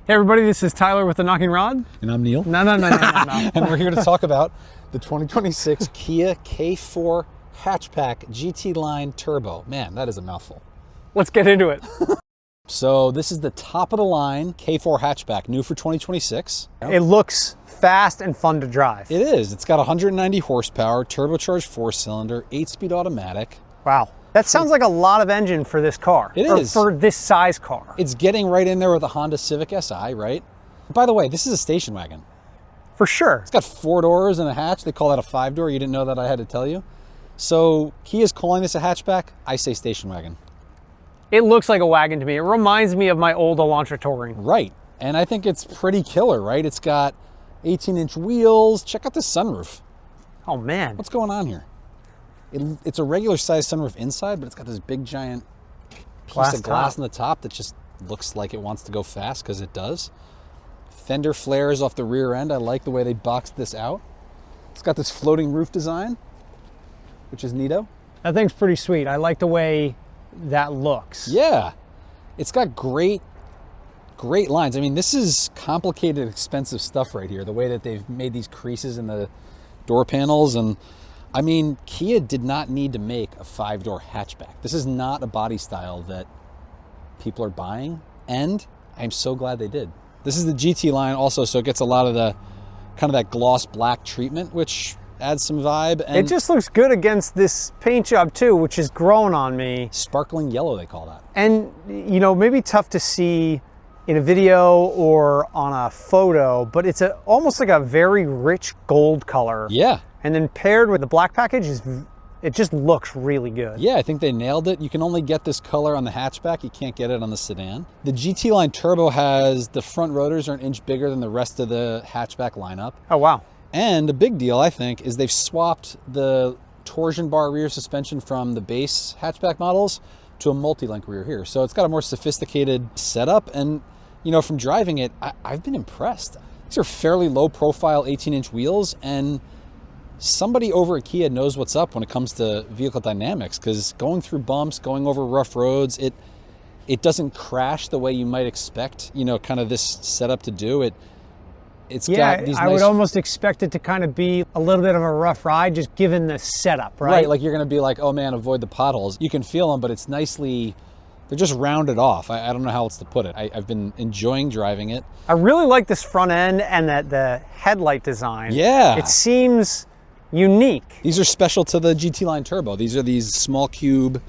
Hey everybody, this is Tyler with the Knocking Rod. And I'm Neil. No. And we're here to talk about the 2026 Kia K4 Hatchback GT Line Turbo. Man, that is a mouthful. Let's get into it. So this is the top of the line K4 Hatchback, new for 2026. It looks fast and fun to drive. It is. It's got 190 horsepower, turbocharged 4-cylinder, 8-speed automatic. Wow. That sounds like a lot of engine for this car. It is. For this size car. It's getting right in there with a Honda Civic Si, right? By the way, this is a station wagon. For sure. It's got 4 doors and a hatch. They call that a 5-door. You didn't know that, I had to tell you. So Kia's calling this a hatchback. I say station wagon. It looks like a wagon to me. It reminds me of my old Elantra Touring. Right. And I think it's pretty killer, right? It's got 18-inch wheels. Check out this sunroof. Oh man. What's going on here? It's a regular size sunroof inside, but it's got this big giant piece of glass on the top that just looks like it wants to go fast, because it does. Fender flares off the rear end. I like the way they boxed this out. It's got this floating roof design, which is neato. That thing's pretty sweet. I like the way that looks. Yeah. It's got great lines. I mean, this is complicated, expensive stuff right here. The way that they've made these creases in the door panels. And I mean, Kia did not need to make a 5-door hatchback. This is not a body style that people are buying, and I'm so glad they did. This is the GT line also, so it gets a lot of the kind of that gloss black treatment, which adds some vibe. And it just looks good against this paint job too, which is growing on me. Sparkling yellow, they call that. And you know, maybe tough to see in a video or on a photo, but it's almost like a very rich gold color. Yeah. And then paired with the black package, it just looks really good. Yeah, I think they nailed it. You can only get this color on the hatchback. You can't get it on the sedan. The GT Line Turbo has the front rotors are an inch bigger than the rest of the hatchback lineup. Oh, wow. And the big deal, I think, is they've swapped the torsion bar rear suspension from the base hatchback models to a multi-link rear here. So it's got a more sophisticated setup. And, you know, from driving it, I've been impressed. These are fairly low profile 18-inch wheels, and somebody over at Kia knows what's up when it comes to vehicle dynamics, because going through bumps, going over rough roads, it doesn't crash the way you might expect, you know, kind of this setup to do. It's got these I would almost expect it to kind of be a little bit of a rough ride, just given the setup, right? Right, like you're going to be like, oh man, avoid the potholes. You can feel them, but it's nicely, they're just rounded off. I don't know how else to put it. I've been enjoying driving it. I really like this front end and the headlight design. Yeah. It seems unique. These are special to the GT Line Turbo. These are these small cube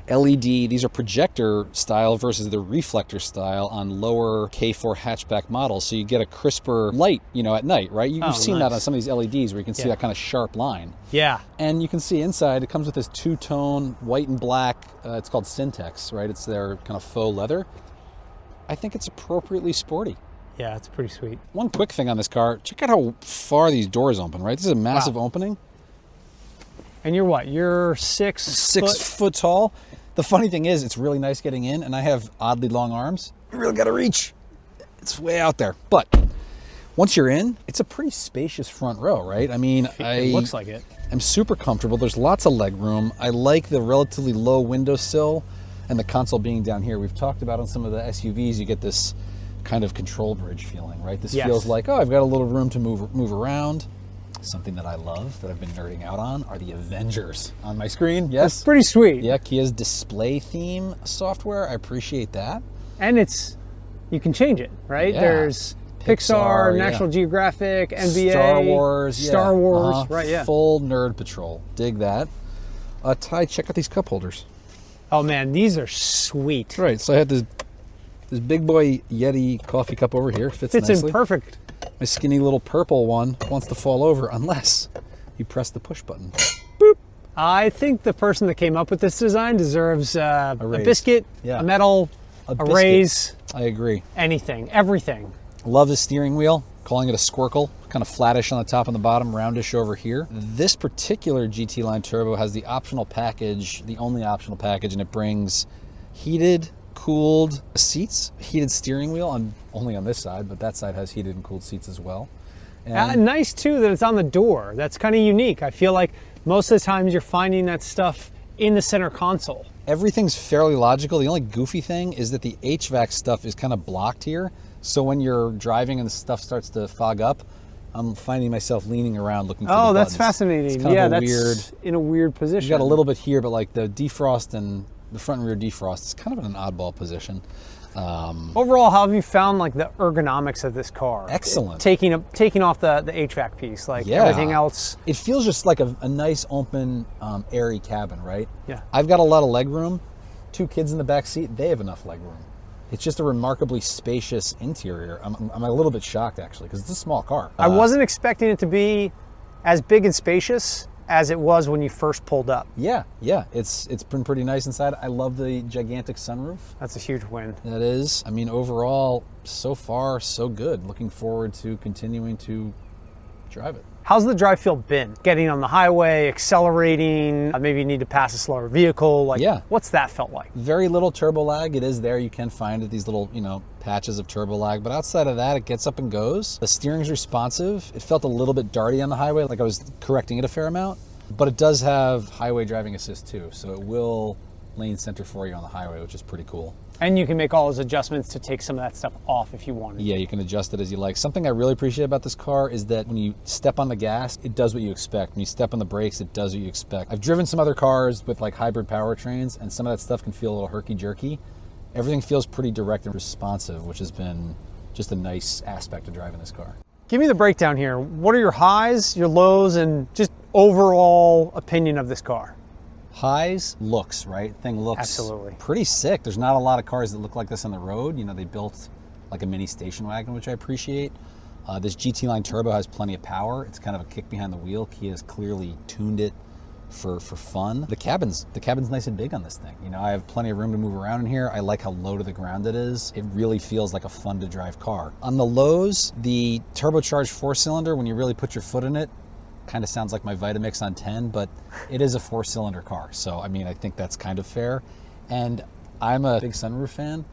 LED. These are projector style versus the reflector style on lower K4 hatchback models. So you get a crisper light, you know, at night, right? You've seen that on some of these LEDs where you can see that kind of sharp line. Yeah. And you can see inside, it comes with this two-tone white and black. It's called Syntex, right? It's their kind of faux leather. I think it's appropriately sporty. Yeah, it's pretty sweet. One quick thing on this car, check out how far these doors open, right? This is a massive opening. And you're what? You're 6 foot tall. The funny thing is, it's really nice getting in, and I have oddly long arms. You really got to reach. It's way out there. But once you're in, it's a pretty spacious front row, right? I mean, it looks like it. I'm super comfortable. There's lots of leg room. I like the relatively low windowsill and the console being down here. We've talked about on some of the SUVs, you get this kind of control bridge feeling, right? This feels like, oh, I've got a little room to move around. Something that I love, that I've been nerding out on, are the Avengers on my screen. Yes. That's pretty sweet. Yeah, Kia's display theme software. I appreciate that. And you can change it, right? Yeah. There's Pixar, National Geographic, NBA, Star Wars, right? Yeah. Full nerd patrol. Dig that. Ty, check out these cup holders. Oh man, these are sweet. Right. So I had this big boy Yeti coffee cup over here. Fits nicely. In perfect. My skinny little purple one wants to fall over unless you press the push button. Boop. I think the person that came up with this design deserves a biscuit, a medal, a raise. I agree. Anything, everything. Love the steering wheel, calling it a squircle, kind of flattish on the top and the bottom, roundish over here. This particular GT Line Turbo has the optional package, the only optional package, and it brings heated, cooled seats, heated steering wheel, only on this side, but that side has heated and cooled seats as well. And nice too that it's on the door. That's kind of unique. I feel like most of the times you're finding that stuff in the center console. Everything's fairly logical. The only goofy thing is that the HVAC stuff is kind of blocked here. So when you're driving and the stuff starts to fog up, I'm finding myself leaning around looking for the Oh, that's buttons. fascinating. It's kind Yeah, of a that's weird, in a weird position. you got a little bit here, but like the defrost and the front and rear defrost is kind of in an oddball position. Overall, how have you found like the ergonomics of this car? Excellent. Taking off the HVAC piece, like Yeah. everything else. It feels just like a nice, open, airy cabin, right? Yeah. I've got a lot of leg room. 2 kids in the back seat, they have enough leg room. It's just a remarkably spacious interior. I'm a little bit shocked, actually, because it's a small car. I wasn't expecting it to be as big and spacious as it was when you first pulled up. Yeah, it's been pretty nice inside. I love the gigantic sunroof. That's a huge win. That is. I mean, overall, so far, so good. Looking forward to continuing to drive it. How's the drive feel been? Getting on the highway, accelerating, maybe you need to pass a slower vehicle. Like, Yeah. What's that felt like? Very little turbo lag. It is there. You can find it, these little, patches of turbo lag. But outside of that, it gets up and goes. The steering's responsive. It felt a little bit darty on the highway, like I was correcting it a fair amount. But it does have highway driving assist too. So it will lane center for you on the highway, which is pretty cool. And you can make all those adjustments to take some of that stuff off if you wanted. Yeah, you can adjust it as you like. Something I really appreciate about this car is that when you step on the gas, it does what you expect. When you step on the brakes, it does what you expect. I've driven some other cars with like hybrid powertrains, and some of that stuff can feel a little herky-jerky. Everything feels pretty direct and responsive, which has been just a nice aspect of driving this car. Give me the breakdown here. What are your highs, your lows, and just overall opinion of this car? Highs, looks, right? Thing looks Absolutely. pretty sick. There's not a lot of cars that look like this on the road. They built like a mini station wagon, which I appreciate. This GT line turbo has plenty of power. It's kind of a kick behind the wheel. Kia's clearly tuned it for fun. The cabin's nice and big on this thing. I have plenty of room to move around in here. I like how low to the ground it is. It really feels like a fun to drive car. On the lows, the turbocharged 4-cylinder, when you really put your foot in it, kind of sounds like my Vitamix on 10, but it is a 4-cylinder car. So, I think that's kind of fair. And I'm a big sunroof fan.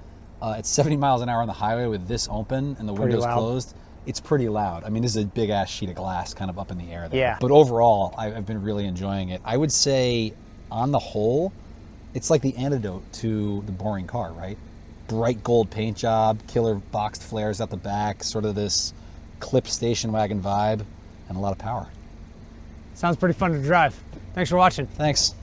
At 70 miles an hour on the highway with this open and the windows closed, it's pretty loud. This is a big ass sheet of glass kind of up in the air there. Yeah. But overall, I've been really enjoying it. I would say on the whole, it's like the antidote to the boring car, right? Bright gold paint job, killer boxed flares out the back, sort of this clip station wagon vibe, and a lot of power. Sounds pretty fun to drive. Thanks for watching. Thanks.